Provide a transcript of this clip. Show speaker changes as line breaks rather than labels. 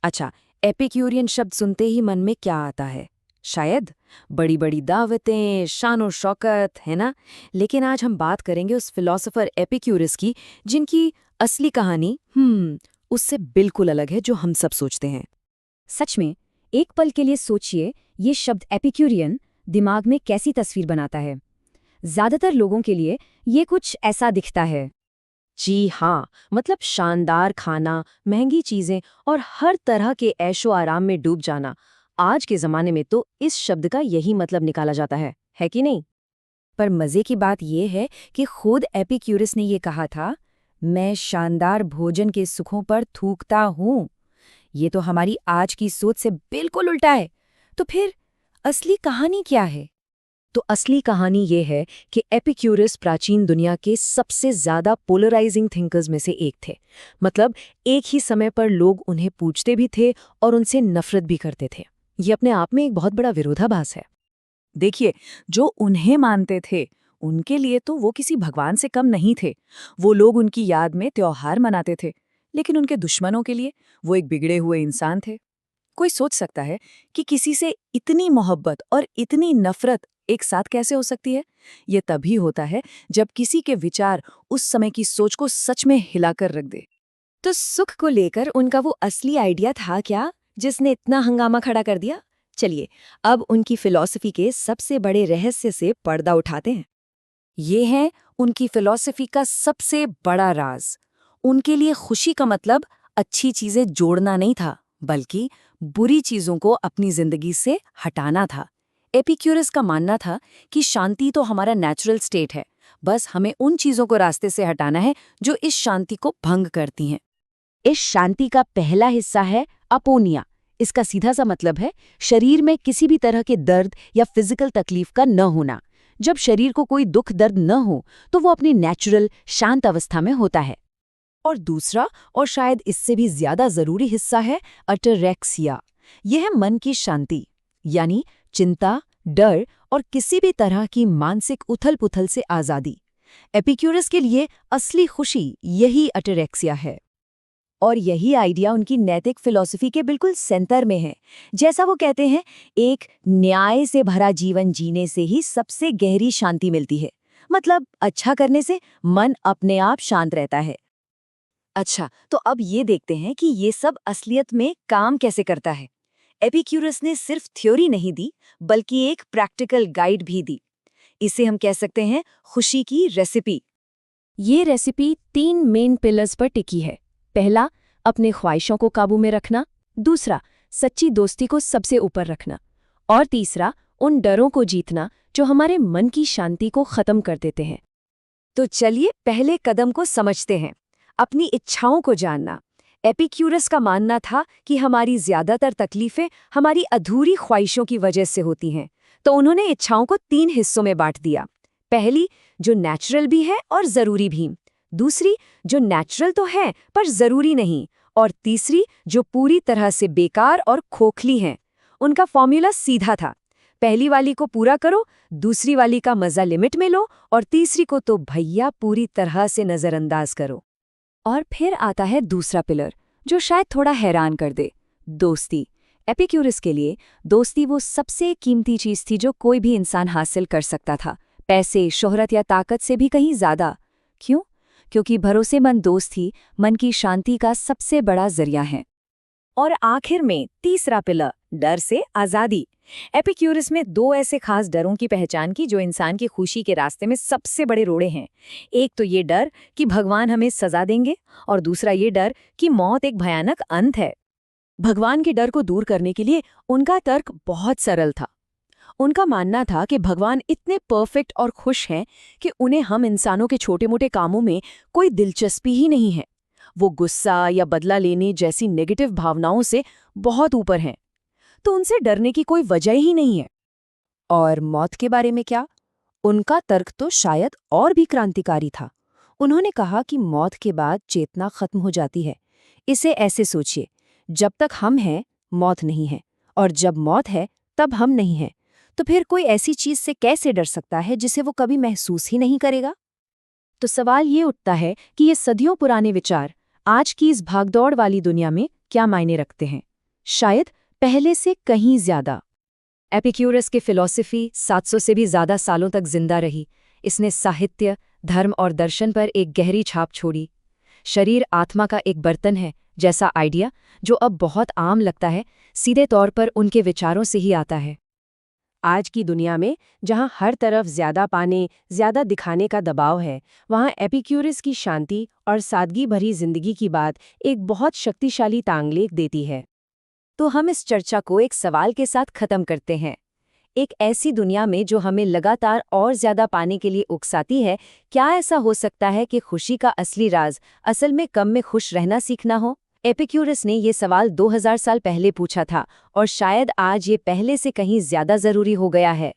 अच्छा, एपिक्यूरियन शब्द सुनते ही मन में क्या आता है? शायद बड़ी बड़ी दावतें, शान और शौकत, है ना? लेकिन आज हम बात करेंगे उस फिलोसोफर एपिक्यूरस की, जिनकी असली कहानी उससे बिल्कुल अलग है जो हम सब सोचते हैं।
सच में, एक पल के लिए सोचिए, ये शब्द एपिक्यूरियन दिमाग में कैसी तस्वीर बनाता है। ज्यादातर लोगों के लिए ये कुछ ऐसा दिखता है।
जी हाँ, मतलब शानदार खाना, महंगी चीजें और हर तरह के ऐशो आराम में डूब जाना। आज के जमाने में तो इस शब्द का यही मतलब निकाला जाता है कि नहीं?
पर मजे की बात यह है कि खुद एपिक्यूरस ने ये कहा था, मैं शानदार भोजन के सुखों पर थूकता हूँ। ये तो हमारी आज की सोच से बिल्कुल उल्टा है। तो फिर असली कहानी क्या है?
तो असली कहानी ये है कि एपिक्यूरस प्राचीन दुनिया के सबसे ज्यादा पोलराइजिंग थिंकर्स में से एक थे। मतलब एक ही समय पर लोग उन्हें पूछते भी थे और उनसे नफरत भी करते थे। ये अपने आप में एक बहुत बड़ा विरोधाभास है। देखिए, जो उन्हें मानते थे उनके लिए तो वो किसी भगवान से कम नहीं थे। वो लोग उनकी याद में त्योहार मनाते थे। लेकिन उनके दुश्मनों के लिए वो एक बिगड़े हुए इंसान थे। कोई सोच सकता है कि किसी से इतनी मोहब्बत और इतनी नफरत एक साथ कैसे हो सकती है? ये तभी होता है जब किसी के विचार उस समय की सोच को सच में हिलाकर रख दे।
तो सुख को लेकर उनका वो असली आइडिया था क्या, जिसने इतना हंगामा खड़ा कर दिया? चलिए, अब उनकी फिलॉसफी के सबसे बड़े रहस्य से पर्दा उठाते हैं।
ये है उनकी फिलॉसफी का सबसे बड़ा राज। उनके लिए खुशी का मतलब अच्छी चीजें जोड़ना नहीं था, बल्कि बुरी चीजों को अपनी जिंदगी से हटाना था। एपिक्यूरस का मानना था कि शांति तो हमारा नेचुरल स्टेट है, बस हमें उन चीजों को रास्ते से हटाना है जो इस शांति को भंग करती हैं।
इस शांति का पहला हिस्सा है अपोनिया। इसका सीधा सा मतलब है शरीर में किसी भी तरह के दर्द या फिजिकल तकलीफ का न होना। जब शरीर को कोई दुख दर्द न हो तो वो अपनी नेचुरल शांत अवस्था में होता है।
और दूसरा, और शायद इससे भी ज्यादा जरूरी हिस्सा है अटेरेक्सिया। यह है मन की शांति, यानी चिंता, डर और किसी भी तरह की मानसिक उथल-पुथल से आजादी। एपिक्यूरस के लिए असली खुशी यही अटेरेक्सिया है।
और यही आइडिया उनकी नैतिक फिलॉसफी के बिल्कुल सेंटर में है। जैसा वो कहते हैं, एक न्याय से भरा जीवन जीने से ही सबसे गहरी शांति मिलती है। मतलब अच्छा करने से मन अपने आप शांत रहता है। अच्छा, तो अब ये देखते हैं कि ये सब असलियत में काम कैसे करता है। एपिक्यूरस ने सिर्फ थ्योरी नहीं दी, बल्कि एक प्रैक्टिकल गाइड भी दी। इसे हम कह सकते हैं खुशी की रेसिपी। ये रेसिपी 3 मेन पिलर्स पर टिकी है। पहला, अपने ख्वाहिशों को काबू में रखना। दूसरा, सच्ची दोस्ती को सबसे ऊपर रखना। और तीसरा, उन डरों को जीतना जो हमारे मन की शांति को खत्म कर देते हैं। तो चलिए पहले कदम को समझते हैं, अपनी इच्छाओं को जानना। एपिक्यूरस का मानना था कि हमारी ज्यादातर तकलीफें हमारी अधूरी ख्वाहिशों की वजह से होती हैं। तो उन्होंने इच्छाओं को 3 हिस्सों में बांट दिया। पहली, जो नेचुरल भी है और जरूरी भी। दूसरी, जो नेचुरल तो है पर जरूरी नहीं। और तीसरी, जो पूरी तरह से बेकार और खोखली हैं। उनका फॉर्मूला सीधा था, पहली वाली को पूरा करो, दूसरी वाली का मजा लिमिट में लो, और तीसरी को तो भैया पूरी तरह से नजरअंदाज करो। और फिर आता है दूसरा पिलर, जो शायद थोड़ा हैरान कर दे, दोस्ती। एपिक्यूरस के लिए दोस्ती वो सबसे कीमती चीज थी जो कोई भी इंसान हासिल कर सकता था, पैसे, शोहरत या ताकत से भी कहीं ज्यादा। क्यों? क्योंकि भरोसेमंद दोस्त ही मन की शांति का सबसे बड़ा जरिया है। और आखिर में तीसरा पिलर, डर से आजादी। एपिक्यूरस में 2 ऐसे खास डरों की पहचान की जो इंसान की खुशी के रास्ते में सबसे बड़े रोड़े हैं। एक तो ये डर कि भगवान हमें सजा देंगे, और दूसरा ये डर कि मौत एक भयानक अंत है। भगवान के डर को दूर करने के लिए उनका तर्क बहुत सरल था। उनका मानना था कि भगवान इतने परफेक्ट और खुश हैं कि उन्हें हम इंसानों के छोटे-मोटे कामों में कोई दिलचस्पी ही नहीं है। वो गुस्सा या बदला लेने जैसी नेगेटिव भावनाओं से बहुत ऊपर हैं, तो उनसे डरने की कोई वजह ही नहीं है। और मौत के बारे में क्या? उनका तर्क तो शायद और भी क्रांतिकारी था। उन्होंने कहा कि मौत के बाद चेतना खत्म हो जाती है। इसे ऐसे सोचिए, जब तक हम हैं, मौत नहीं है, और जब मौत है, तब हम नहीं हैं। तो फिर कोई ऐसी चीज से कैसे डर सकता है जिसे वो कभी महसूस ही नहीं करेगा? तो सवाल ये उठता है कि ये सदियों पुराने विचार आज की इस भागदौड़ वाली दुनिया में
क्या मायने रखते हैं? शायद पहले से कहीं ज्यादा। एपिक्यूरस की फिलॉसफी 700 से भी ज्यादा सालों तक जिंदा रही। इसने साहित्य, धर्म और दर्शन पर एक गहरी छाप छोड़ी। शरीर आत्मा का एक बर्तन है जैसा आइडिया, जो अब बहुत आम लगता है, सीधे तौर पर उनके विचारों से ही आता है।
आज की दुनिया में जहां हर तरफ ज्यादा पाने, ज्यादा दिखाने का दबाव है, वहां एपिक्यूरस की शांति और सादगी भरी जिंदगी की बात एक बहुत शक्तिशाली तांगलेक देती है। तो हम इस चर्चा को एक सवाल के साथ खत्म करते हैं। एक ऐसी दुनिया में जो हमें लगातार और ज्यादा पाने के लिए उकसाती है, क्या ऐसा हो सकता है कि खुशी का असली राज असल में कम में खुश रहना सीखना हो? एपिक्यूरस ने ये सवाल 2000 साल पहले पूछा था और शायद आज ये पहले से कहीं ज्यादा जरूरी हो गया है।